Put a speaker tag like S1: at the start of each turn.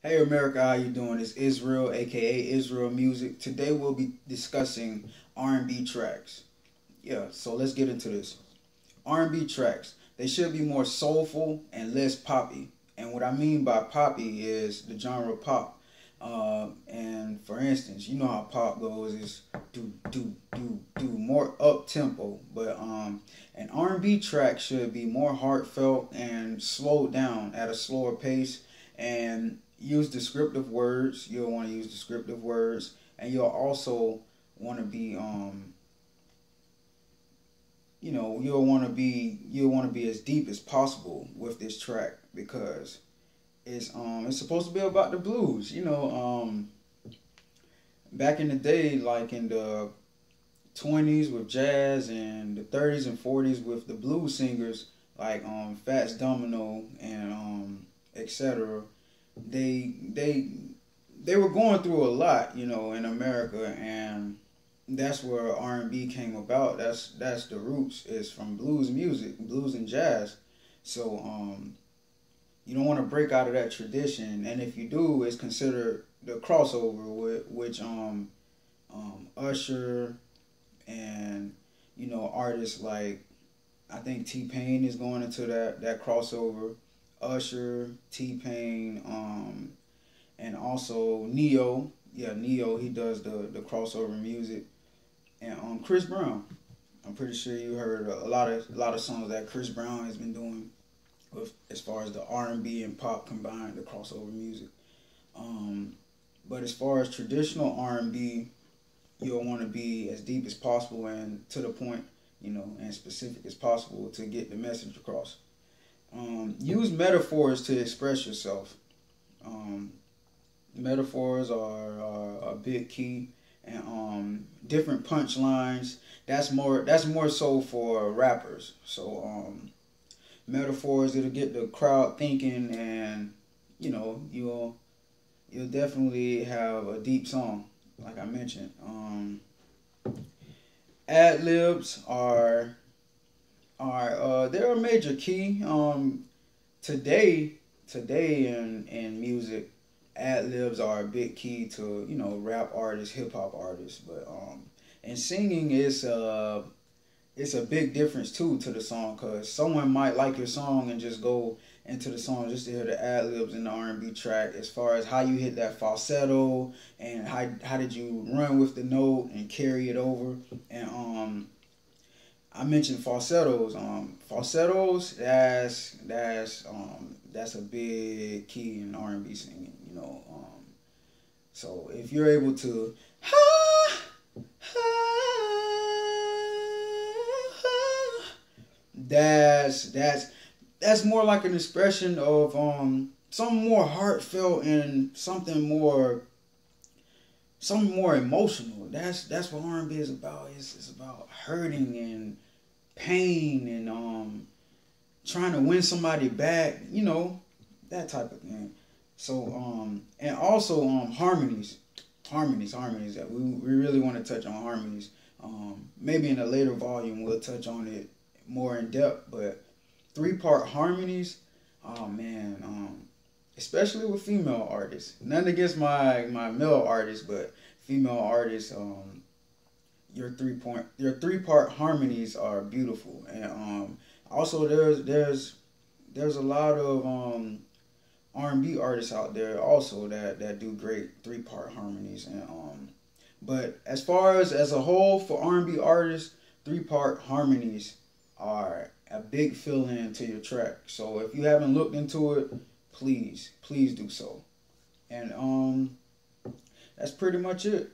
S1: Hey America, how you doing? It's IzReaL, aka IzReaL Music. Today we'll be discussing R&B tracks. Yeah, so let's get into this. R&B tracks, they should be more soulful and less poppy. And what I mean by poppy is the genre pop. And for instance, you know how pop goes is do more up tempo, but an R&B track should be more heartfelt and slowed down at a slower pace and use descriptive words. You'll want to use descriptive words, and you'll also want to be you'll want to be as deep as possible with this track because it's supposed to be about the blues. Back in the day, like in the 20s with jazz and the 30s and 40s with the blues singers like Fats Domino and etc. They were going through a lot, in America, and that's where R&B came about. That's the roots is from blues music, blues and jazz. So you don't want to break out of that tradition, and if you do, it's considered the crossover with which Usher and artists like I think T-Pain is going into that crossover. Usher, T-Pain, and also Neo. Yeah, Neo, he does the crossover music, and Chris Brown. I'm pretty sure you heard a lot of songs that Chris Brown has been doing with as far as the R&B and pop combined, the crossover music. But as far as traditional R&B, you'll want to be as deep as possible and to the point, and specific as possible to get the message across. Use metaphors to express yourself. Metaphors are a big key, and different punchlines. That's more so for rappers. So metaphors, it'll get the crowd thinking, and you'll definitely have a deep song, like I mentioned. Ad libs are they're a major key. Today in music, ad libs are a big key to rap artists, hip hop artists. But in singing, it's a big difference too to the song, because someone might like your song and just go into the song just to hear the ad libs in the R&B track, as far as how you hit that falsetto and how did you run with the note and carry it over. And I mentioned falsettos. Falsettos, that's a big key in R&B singing. So if you're able to that's more like an expression of something more heartfelt and something more emotional. That's what R&B is about. It's about hurting and pain and trying to win somebody back, that type of thing. So and also harmonies that we really want to touch on harmonies. Maybe in a later volume we'll touch on it more in depth, but three-part harmonies, oh man, especially with female artists. Nothing against my male artists, but female artists, your three-part harmonies are beautiful. And also there's a lot of R&B artists out there also that do great three-part harmonies. And but as far as a whole for R&B artists, three-part harmonies are a big fill-in to your track. So if you haven't looked into it, please do so. And that's pretty much it.